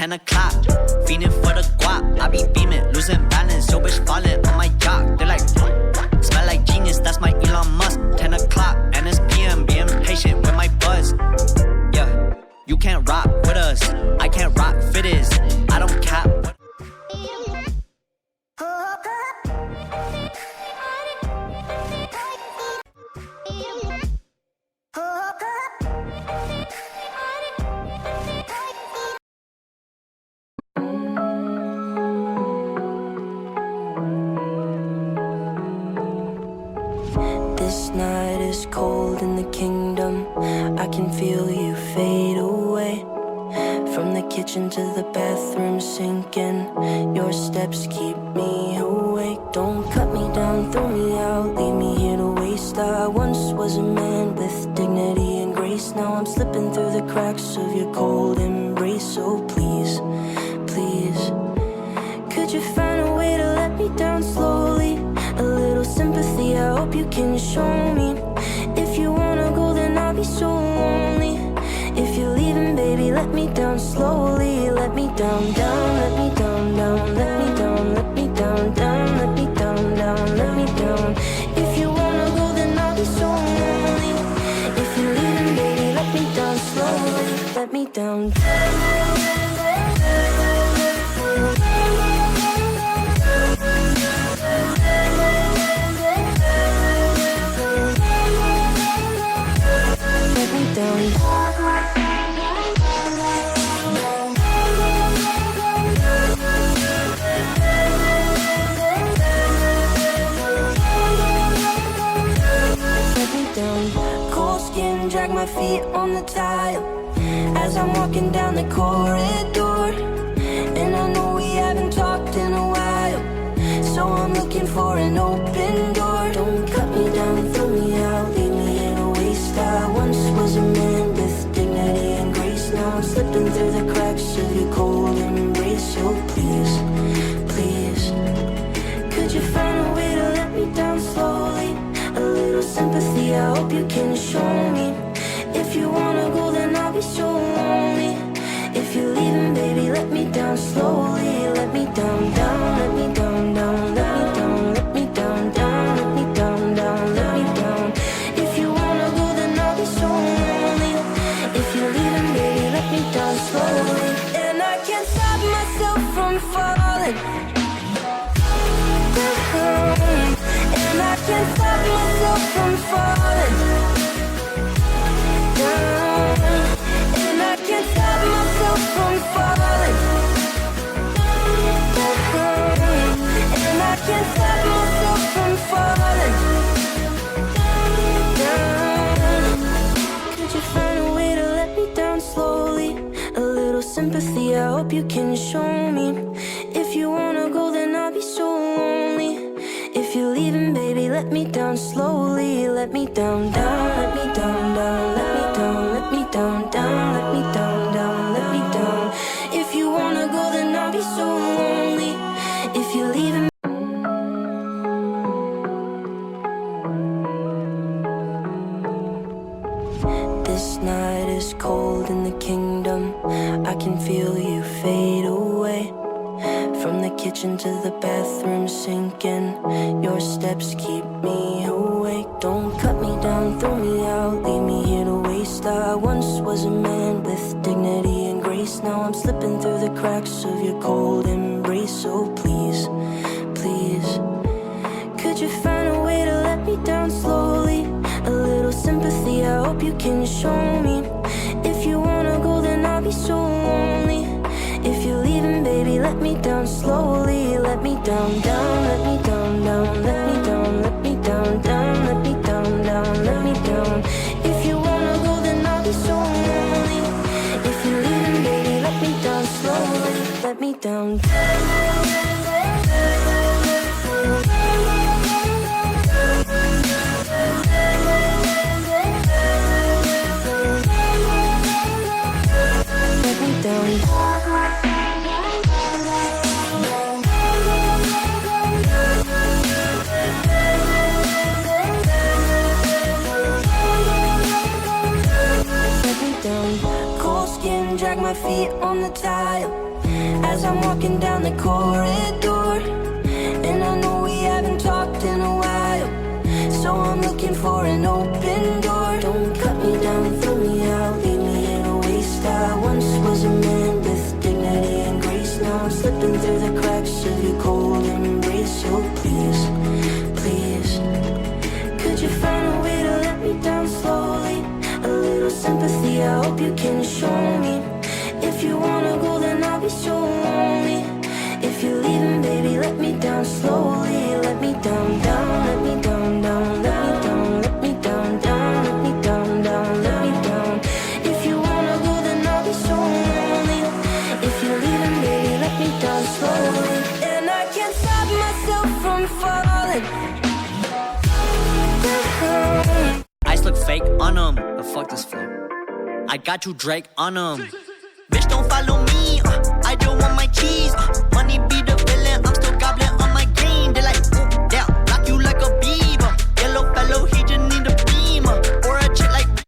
10 o'clock, fiending for the guap. I be beaming, losing balance, yo bitch falling on my yacht. They're like, smell like genius, that's my Elon Musk. 10 o'clock, and it's PM, being patient with my buzz. Yeah, you can't rock with us, I can't rock fitters. I don't cap. This night is cold in the kingdom. I can feel you fade away. From the kitchen to the bathroom sinking. Your steps keep me awake. Don't cut me down, throw me out, leave me here to waste. I once was a man with dignity and grace. Now I'm slipping through the cracks of your cold embrace. So please, please, could you find a way to let me down slowly? A little sympathy, I hope you can show me. If you wanna go, then I'll be so lonely. If you're leaving, baby, let me down slowly. Let me down, down, let me down, down, let me down, let me down, down, let me down, down, let me down. If you wanna go, then I'll be so lonely. If you're leaving, baby, let me down slowly. Let me down, down. Cold skin, drag my feet on the tile as I'm walking down the corridor. And I know we haven't talked in a while, so I'm looking for an open door. Don't cut me down, throw me out, leave me in a waste. I once was a man with dignity and grace. Now I'm slipping through the cracks of your cold embrace. So please, please, could you find a way to let me down slowly? A little sympathy, I hope you can show me. If you wanna go, then I'll be so lonely. If you're leaving, baby, let me down slowly. Let me down, down, let me down, down, let me down, let me down, down, let me down, down, let me down. If you wanna go, then I'll be so lonely. If you're leaving, baby, let me down slowly. And I can't stop myself from falling. And I can't stop myself from falling down. And I can't stop myself from falling down. And I can't stop myself from falling down. Could you find a way to let me down slowly? A little sympathy, I hope you can show me. If you wanna go, then I'll be so lonely. If you're leaving, baby, let me down slowly. Let me down, down, let me down, down, let me down, let me down, down, let me down, down, let me down. If you wanna go, then I'll be so lonely. If you're leaving. This night is cold in the kingdom. I can feel you fade away. From the kitchen to the bathroom sinking. Your steps keep me awake. Don't cut me down, throw me out, leave me here to waste. I once was a man with dignity and grace. Now I'm slipping through the cracks of your cold embrace. So please, please, could you find a way to let me down slowly? A little sympathy, I hope you can show me. If you wanna go, then I'll be so lonely. If you're leaving, baby, let me down slowly. Let me down, down, let me down, down, let me down, let me down, down, let me down, down, let me down. If you wanna go, then I'll be so lonely. If you're leaving, baby, let me down slowly. Let me down, down. Down. feet on the tile as I'm walking down the corridor. And I know we haven't talked in a while, so I'm looking for an open door. Don't cut me down and throw me out, leave me here to waste. I once was a man with dignity and grace. Now I'm slipping through the cracks of your cold embrace. So please, please, could you find a way to let me down slowly? A little sympathy, I hope you can show me. If you wanna go, then I'll be so lonely. If you're leaving, baby, let me down slowly. Let me down, down, let me down, down, let me down, let me down, down, let me down, down, let me down. If you wanna go, then I'll be so lonely. If you're leaving, baby, let me down slowly. And I can't stop myself from falling. Ice look fake on them, but fuck this flow. I got you Drake on them. Bitch, don't follow me